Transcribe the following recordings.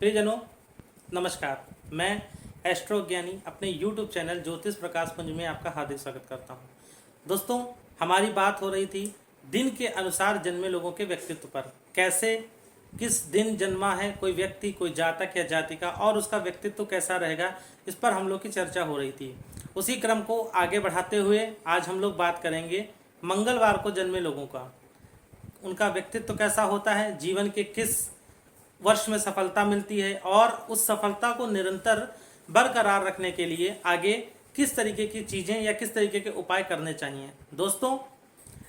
प्रियजनों नमस्कार। मैं एस्ट्रो ज्ञानी अपने YouTube चैनल ज्योतिष प्रकाश पुंज में आपका हार्दिक स्वागत करता हूं। दोस्तों, हमारी बात हो रही थी दिन के अनुसार जन्मे लोगों के व्यक्तित्व पर। कैसे किस दिन जन्मा है कोई व्यक्ति, कोई जातक या जातिका, और उसका व्यक्तित्व कैसा रहेगा, इस पर हम लोग की चर्चा हो रही थी। उसी क्रम को आगे बढ़ाते हुए आज हम लोग बात करेंगे मंगलवार को जन्मे लोगों का। उनका व्यक्तित्व कैसा होता है, जीवन के किस वर्ष में सफलता मिलती है, और उस सफलता को निरंतर बरकरार रखने के लिए आगे किस तरीके की चीज़ें या किस तरीके के उपाय करने चाहिए। दोस्तों,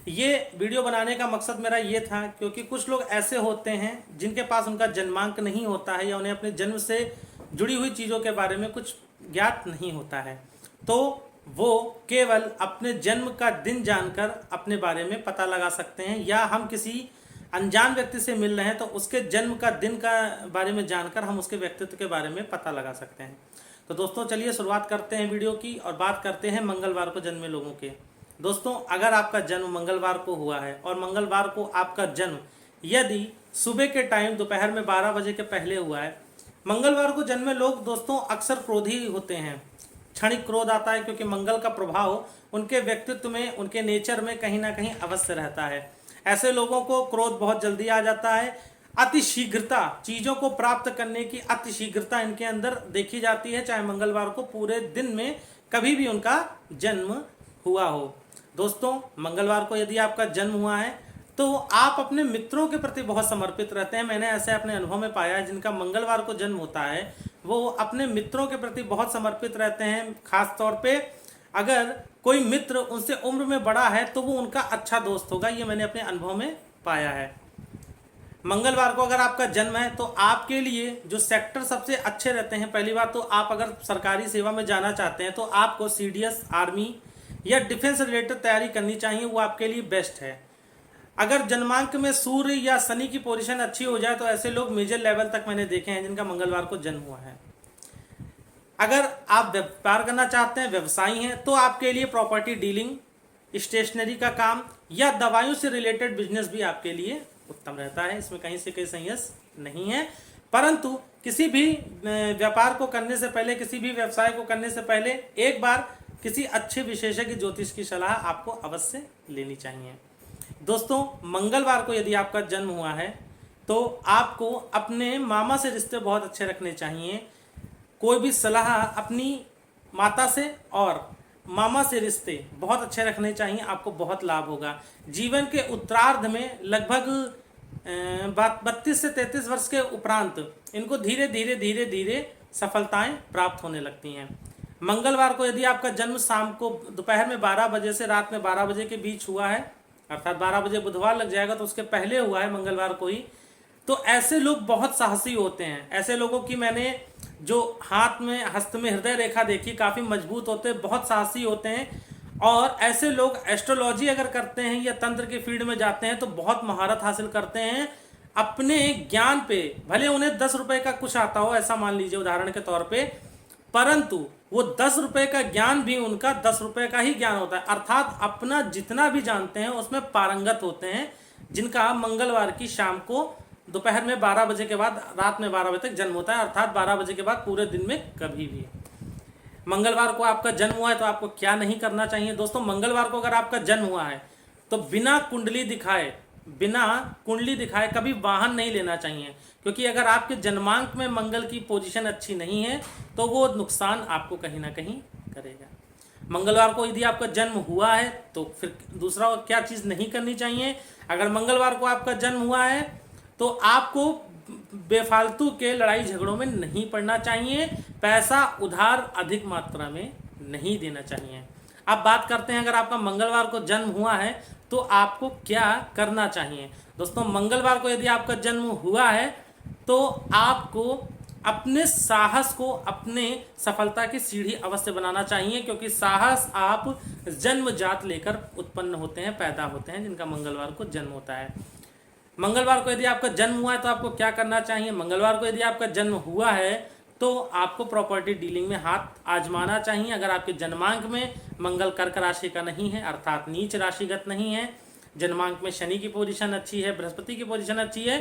ये वीडियो बनाने का मकसद मेरा ये था क्योंकि कुछ लोग ऐसे होते हैं जिनके पास उनका जन्मांक नहीं होता है या उन्हें अपने जन्म से जुड़ी हुई चीज़ों के बारे में कुछ ज्ञात नहीं होता है, तो वो केवल अपने जन्म का दिन जानकर अपने बारे में पता लगा सकते हैं, या हम किसी अनजान व्यक्ति से मिल रहे हैं तो उसके जन्म का दिन का बारे में जानकर हम उसके व्यक्तित्व के बारे में पता लगा सकते हैं। तो दोस्तों, चलिए शुरुआत करते हैं वीडियो की और बात करते हैं मंगलवार को जन्मे लोगों के। दोस्तों, अगर आपका जन्म मंगलवार को हुआ है और मंगलवार को आपका जन्म यदि सुबह के टाइम दोपहर में 12 बजे के पहले हुआ है, मंगलवार को जन्मे लोग दोस्तों अक्सर क्रोधी होते हैं। क्षणिक क्रोध आता है क्योंकि मंगल का प्रभाव उनके व्यक्तित्व में, उनके नेचर में कहीं ना कहीं अवश्य रहता है। ऐसे लोगों को क्रोध बहुत जल्दी आ जाता है। अति शीघ्रता, चीज़ों को प्राप्त करने की अति शीघ्रता इनके अंदर देखी जाती है, चाहे मंगलवार को पूरे दिन में कभी भी उनका जन्म हुआ हो। दोस्तों, मंगलवार को यदि आपका जन्म हुआ है तो आप अपने मित्रों के प्रति बहुत समर्पित रहते हैं। मैंने ऐसे अपने अनुभव में पाया है, जिनका मंगलवार को जन्म होता है वो अपने मित्रों के प्रति बहुत समर्पित रहते हैं। खास तौर पे अगर कोई मित्र उनसे उम्र में बड़ा है तो वो उनका अच्छा दोस्त होगा, ये मैंने अपने अनुभव में पाया है। मंगलवार को अगर आपका जन्म है तो आपके लिए जो सेक्टर सबसे अच्छे रहते हैं, पहली बात तो आप अगर सरकारी सेवा में जाना चाहते हैं तो आपको सीडीएस, आर्मी या डिफेंस रिलेटेड तैयारी करनी चाहिए, वो आपके लिए बेस्ट है। अगर जन्मांक में सूर्य या शनि की पोजीशन अच्छी हो जाए तो ऐसे लोग मेजर लेवल तक मैंने देखे हैं जिनका मंगलवार को जन्म हुआ है। अगर आप व्यापार करना चाहते हैं, व्यवसायी हैं, तो आपके लिए प्रॉपर्टी डीलिंग, स्टेशनरी का काम या दवाइयों से रिलेटेड बिजनेस भी आपके लिए उत्तम रहता है। इसमें कहीं से कहीं संयस नहीं है, परंतु किसी भी व्यापार को करने से पहले, किसी भी व्यवसाय को करने से पहले एक बार किसी अच्छे विशेषज्ञ ज्योतिष की सलाह आपको अवश्य लेनी चाहिए। दोस्तों, मंगलवार को यदि आपका जन्म हुआ है तो आपको अपने मामा से रिश्ते बहुत अच्छे रखने चाहिए। कोई भी सलाह अपनी माता से और मामा से रिश्ते बहुत अच्छे रखने चाहिए, आपको बहुत लाभ होगा। जीवन के उत्तरार्ध में लगभग 32 से 33 वर्ष के उपरांत इनको धीरे धीरे धीरे धीरे सफलताएं प्राप्त होने लगती हैं। मंगलवार को यदि आपका जन्म शाम को दोपहर में 12 बजे से रात में 12 बजे के बीच हुआ है, अर्थात 12 बजे बुधवार लग जाएगा तो उसके पहले हुआ है मंगलवार को ही, तो ऐसे लोग बहुत साहसी होते हैं। ऐसे लोगों की मैंने जो हाथ में, हस्त में हृदय रेखा देखी, काफ़ी मजबूत होते हैं, बहुत साहसी होते हैं। और ऐसे लोग एस्ट्रोलॉजी अगर करते हैं या तंत्र के फील्ड में जाते हैं तो बहुत महारत हासिल करते हैं अपने ज्ञान पे। भले उन्हें 10 रुपए का कुछ आता हो, ऐसा मान लीजिए उदाहरण के तौर पे, परंतु वो 10 रुपए का ज्ञान भी उनका 10 रुपए का ही ज्ञान होता है, अर्थात अपना जितना भी जानते हैं उसमें पारंगत होते हैं, जिनका मंगलवार की शाम को दोपहर में 12 बजे के बाद रात में 12 बजे तक जन्म होता है, अर्थात 12 बजे के बाद पूरे दिन में कभी भी। मंगलवार को आपका जन्म हुआ है तो आपको क्या नहीं करना चाहिए। दोस्तों, मंगलवार को अगर आपका जन्म हुआ है तो बिना कुंडली दिखाए कभी वाहन नहीं लेना चाहिए, क्योंकि अगर आपके जन्मांक में मंगल की पोजीशन अच्छी नहीं है तो वो नुकसान आपको कहीं ना कहीं करेगा। मंगलवार को यदि आपका जन्म हुआ है तो फिर दूसरा क्या चीज़ नहीं करनी चाहिए। अगर मंगलवार को आपका जन्म हुआ है तो आपको बेफालतू के लड़ाई झगड़ों में नहीं पड़ना चाहिए, पैसा उधार अधिक मात्रा में नहीं देना चाहिए। अब बात करते हैं, अगर आपका मंगलवार को जन्म हुआ है तो आपको क्या करना चाहिए। दोस्तों, मंगलवार को यदि आपका जन्म हुआ है तो आपको अपने साहस को अपने सफलता की सीढ़ी अवश्य बनाना चाहिए, क्योंकि साहस आप जन्मजात लेकर उत्पन्न होते हैं, पैदा होते हैं, जिनका मंगलवार को जन्म होता है। मंगलवार को यदि आपका जन्म हुआ है तो आपको क्या करना चाहिए। मंगलवार को यदि आपका जन्म हुआ है तो आपको प्रॉपर्टी डीलिंग में हाथ आजमाना चाहिए। अगर आपके जन्मांक में मंगल कर्क राशि का नहीं है, अर्थात नीच राशिगत नहीं है, जन्मांक में शनि की पोजीशन अच्छी है, बृहस्पति की पोजीशन अच्छी है,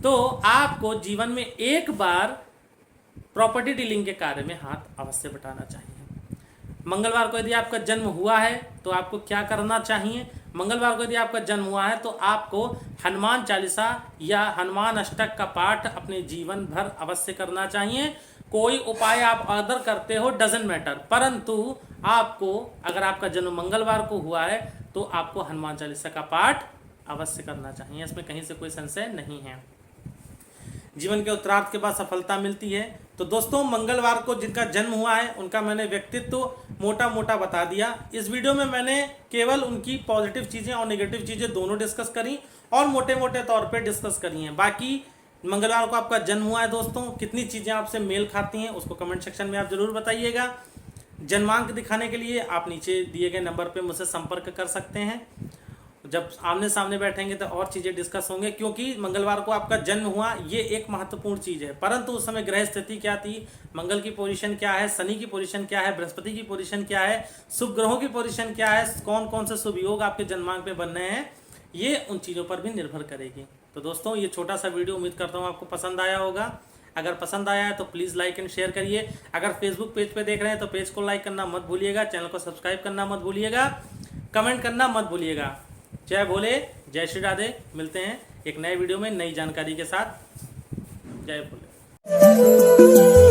तो आपको जीवन में एक बार प्रॉपर्टी डीलिंग के कार्य में हाथ अवश्य बटाना चाहिए। मंगलवार को यदि आपका जन्म हुआ है तो आपको क्या करना चाहिए? मंगलवार को यदि आपका जन्म हुआ है तो आपको हनुमान चालीसा या हनुमान अष्टक का पाठ अपने जीवन भर अवश्य करना चाहिए। कोई उपाय आप अदर करते हो डजंट मैटर, परंतु आपको अगर आपका जन्म मंगलवार को हुआ है तो आपको हनुमान चालीसा का पाठ अवश्य करना चाहिए, इसमें कहीं से कोई संशय नहीं है। जीवन के उत्तरार्ध के बाद सफलता मिलती है। तो दोस्तों, मंगलवार को जिनका जन्म हुआ है उनका मैंने व्यक्तित्व मोटा मोटा बता दिया। इस वीडियो में मैंने केवल उनकी पॉजिटिव चीज़ें और नेगेटिव चीज़ें दोनों डिस्कस करी और मोटे मोटे तौर पे डिस्कस करी हैं। बाकी मंगलवार को आपका जन्म हुआ है दोस्तों, कितनी चीज़ें आपसे मेल खाती हैं उसको कमेंट सेक्शन में आप ज़रूर बताइएगा। जन्मांक दिखाने के लिए आप नीचे दिए गए नंबर पर मुझसे संपर्क कर सकते हैं। जब आमने सामने बैठेंगे तो और चीज़ें डिस्कस होंगे, क्योंकि मंगलवार को आपका जन्म हुआ ये एक महत्वपूर्ण चीज़ है, परंतु उस समय ग्रह स्थिति क्या थी, मंगल की पोजीशन क्या है, शनि की पोजीशन क्या है, बृहस्पति की पोजीशन क्या है, शुभ ग्रहों की पोजीशन क्या है, कौन कौन से शुभ योग आपके जन्मांक पे बन रहे हैं, ये उन चीज़ों पर भी निर्भर करेगी। तो दोस्तों, ये छोटा सा वीडियो उम्मीद करता हूँ आपको पसंद आया होगा। अगर पसंद आया है तो प्लीज़ लाइक एंड शेयर करिए। अगर फेसबुक पेज पे देख रहे हैं तो पेज को लाइक करना मत भूलिएगा, चैनल को सब्सक्राइब करना मत भूलिएगा, कमेंट करना मत भूलिएगा। जय भोले, जय श्री राधे। मिलते हैं एक नए वीडियो में नई जानकारी के साथ। जय भोले।